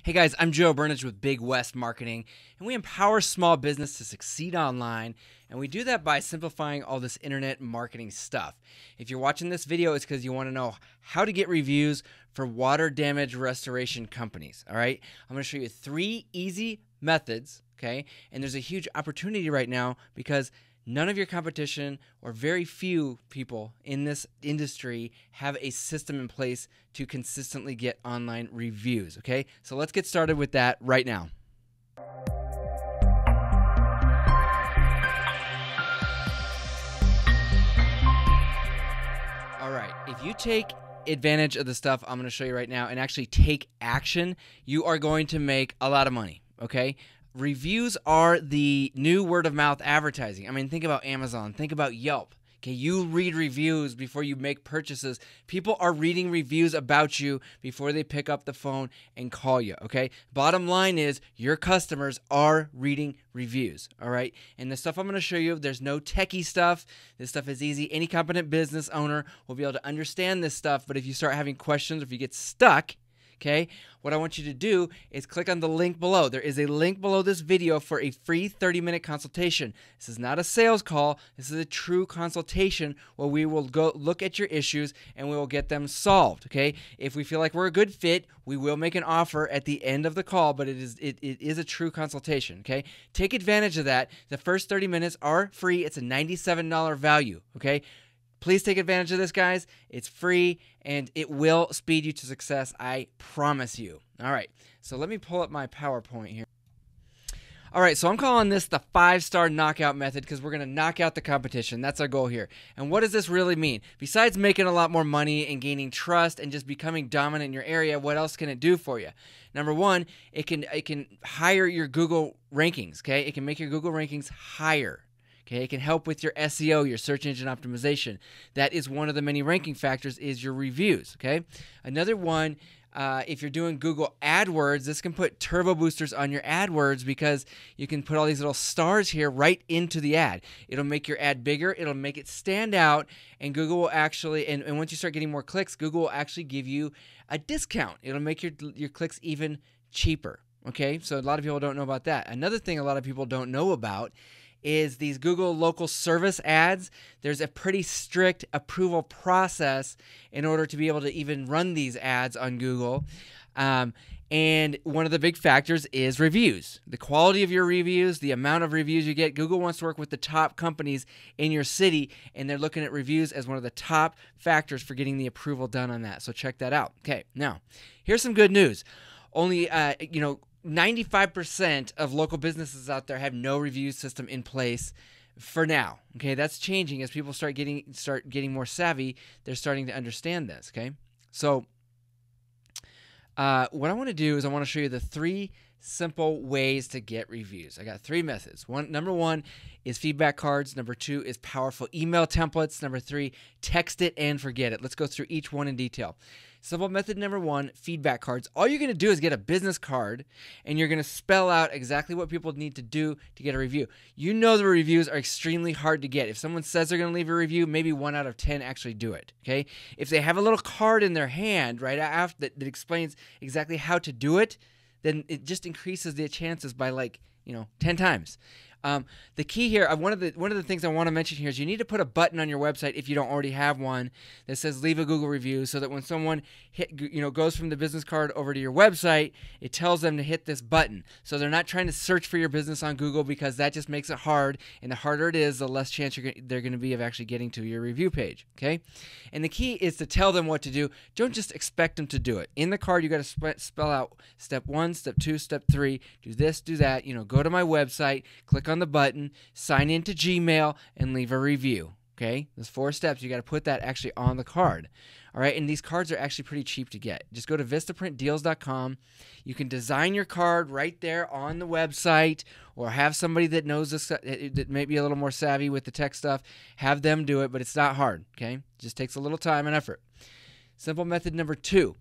Hey guys, I'm Joe Burnage with Big West Marketing, and we empower small business to succeed online, and we do that by simplifying all this internet marketing stuff. If you're watching this video, it's because you want to know how to get reviews for water damage restoration companies, all right? I'm going to show you 3 easy methods, okay? And there's a huge opportunity right now because none of your competition or very few people in this industry have a system in place to consistently get online reviews, okay? So let's get started with that right now. All right, if you take advantage of the stuff I'm going to show you right now and actually take action, you are going to make a lot of money, okay? Reviews are the new word-of-mouth advertising. I mean, think about Amazon. Think about Yelp. Okay, you read reviews before you make purchases. People are reading reviews about you before they pick up the phone and call you, okay? Bottom line is your customers are reading reviews, all right? And the stuff I'm going to show you, there's no techie stuff. This stuff is easy. Any competent business owner will be able to understand this stuff, but if you start having questions or if you get stuck, okay, what I want you to do is click on the link below. There is a link below this video for a free 30-minute consultation. This is not a sales call. This is a true consultation where we will go look at your issues and we will get them solved, okay? If we feel like we're a good fit, we will make an offer at the end of the call, but it is a true consultation, okay? Take advantage of that. The first 30 minutes are free. It's a $97 value, okay? Please take advantage of this, guys. It's free, and it will speed you to success. I promise you. All right, so let me pull up my PowerPoint here. All right, so I'm calling this the 5-star knockout method because we're going to knock out the competition. That's our goal here. And what does this really mean? Besides making a lot more money and gaining trust and just becoming dominant in your area, what else can it do for you? Number one, it can higher your Google rankings, okay? It can make your Google rankings higher. Okay, it can help with your SEO, your search engine optimization. That is one of the many ranking factors is your reviews, okay? Another one, if you're doing Google AdWords, this can put turbo boosters on your AdWords because you can put all these little stars here right into the ad. It'll make your ad bigger, it'll make it stand out, and Google will actually, and once you start getting more clicks, Google will actually give you a discount. It'll make your clicks even cheaper, okay? So a lot of people don't know about that. Another thing a lot of people don't know about is these Google local service ads. There's a pretty strict approval process in order to be able to even run these ads on Google. And one of the big factors is reviews. The quality of your reviews, the amount of reviews you get. Google wants to work with the top companies in your city, and they're looking at reviews as one of the top factors for getting the approval done on that. So check that out. Okay, now, here's some good news. Only, 95% of local businesses out there have no review system in place for now. Okay, that's changing as people start getting more savvy. They're starting to understand this. Okay, so what I want to do is I want to show you the 3 simple ways to get reviews. I got 3 methods. Number 1 is feedback cards. Number 2 is powerful email templates. Number 3, text it and forget it. Let's go through each one in detail. Simple method number 1, feedback cards. All you're going to do is get a business card, and you're going to spell out exactly what people need to do to get a review. You know the reviews are extremely hard to get. If someone says they're going to leave a review, maybe 1 out of 10 actually do it, okay? If they have a little card in their hand right after that explains exactly how to do it, then it just increases the chances by 10 times. The key here, one of the things I want to mention here is you need to put a button on your website if you don't already have one that says leave a Google review, so that when someone goes from the business card over to your website, it tells them to hit this button. So they're not trying to search for your business on Google because that just makes it hard, and the harder it is, the less chance they're going to be of actually getting to your review page, okay? And the key is to tell them what to do. Don't just expect them to do it. In the card, you got to spell out step 1, step 2, step 3, do this, do that, go to my website, click on the button, sign into Gmail, and leave a review. Okay, there's 4 steps. You got to put that actually on the card. All right, and these cards are actually pretty cheap to get. Just go to vistaprintdeals.com. You can design your card right there on the website, or have somebody that knows this, that may be a little more savvy with the tech stuff, have them do it, but it's not hard. Okay, it just takes a little time and effort. Simple method number 2.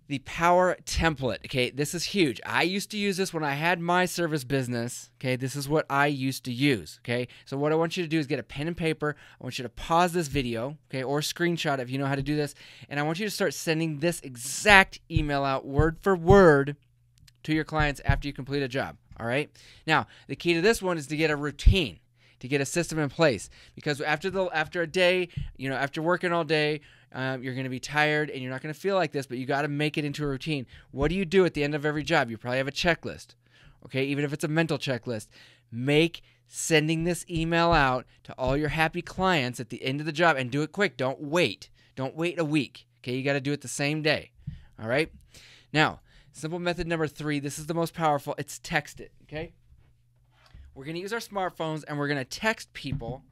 the power template. Okay, this is huge. I used to use this when I had my service business. Okay, this is what I used to use. Okay, so what I want you to do is get a pen and paper. I want you to pause this video, okay, or screenshot if you know how to do this, and I want you to start sending this exact email out word for word to your clients after you complete a job. All right. Now, the key to this one is to get a routine, to get a system in place, because after a day, after working all day, you're going to be tired and you're not going to feel like this, but you got to make it into a routine. What do you do at the end of every job? You probably have a checklist, okay? Even if it's a mental checklist, make sending this email out to all your happy clients at the end of the job, and do it quick. Don't wait. Don't wait a week, okay? You got to do it the same day, all right? Now, simple method number 3, this is the most powerful. It's text it, okay? We're going to use our smartphones and we're going to text people,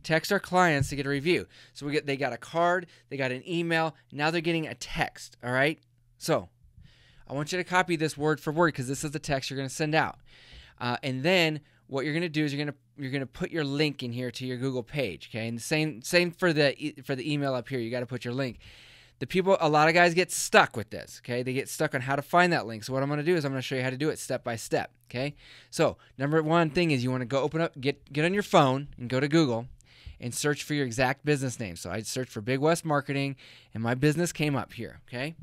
text our clients to get a review. So they got a card, they got an email, now they're getting a text, all right? So I want you to copy this word for word, because this is the text you're going to send out. And then what you're going to do is you're going to put your link in here to your Google page, okay? And the same for the email up here. You got to put your link. A lot of guys get stuck with this, okay? They get stuck on how to find that link. So what I'm going to do is I'm going to show you how to do it step by step, okay? So number one thing is you want to go get on your phone and go to Google and search for your exact business name. So I searched for Big West Marketing, and my business came up here, okay?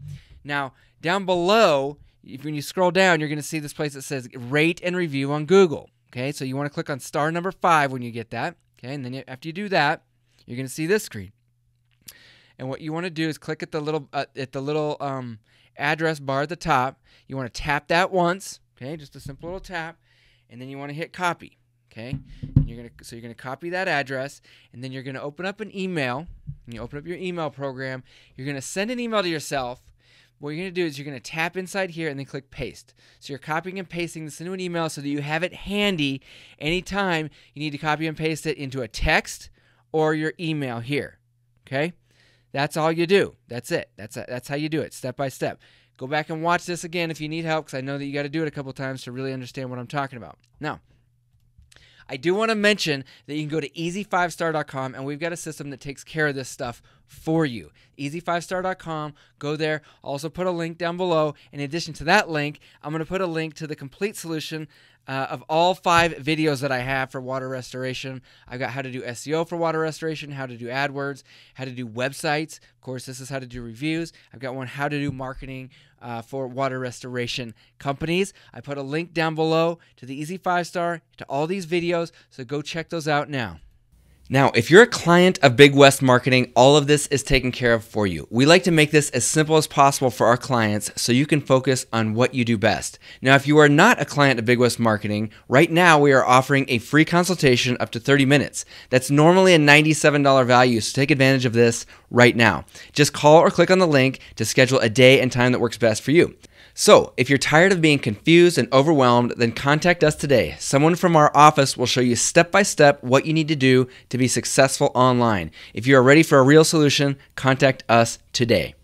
Now, down below, when you scroll down, you're going to see this place that says rate and review on Google, okay? So you want to click on star number 5 when you get that, okay? And then after you do that, you're going to see this screen. And what you want to do is click at the little address bar at the top. You want to tap that once, okay? Just a simple little tap, and then you want to hit copy, okay? And you're gonna copy that address, and then you're gonna open up an email. And you open up your email program. You're gonna send an email to yourself. What you're gonna do is you're gonna tap inside here and then click paste. So you're copying and pasting this into an email so that you have it handy anytime you need to copy and paste it into a text or your email here, okay? That's all you do. That's it. That's how you do it, step by step. Go back and watch this again if you need help, because I know that you got to do it a couple times to really understand what I'm talking about. Now, I do want to mention that you can go to easy5star.com, and we've got a system that takes care of this stuff for you. easy5star.com, go there. I'll also put a link down below. In addition to that link, I'm going to put a link to the complete solution of all 5 videos that I have for water restoration. I've got how to do SEO for water restoration, how to do AdWords, how to do websites. Of course, this is how to do reviews. I've got one how to do marketing for water restoration companies. I put a link down below to the Easy 5-Star, to all these videos, so go check those out now. Now, if you're a client of Big West Marketing, all of this is taken care of for you. We like to make this as simple as possible for our clients so you can focus on what you do best. Now, if you are not a client of Big West Marketing, right now we are offering a free consultation up to 30 minutes. That's normally a $97 value, so take advantage of this right now. Just call or click on the link to schedule a day and time that works best for you. So, if you're tired of being confused and overwhelmed, then contact us today. Someone from our office will show you step by step what you need to do to be successful online. If you are ready for a real solution, contact us today.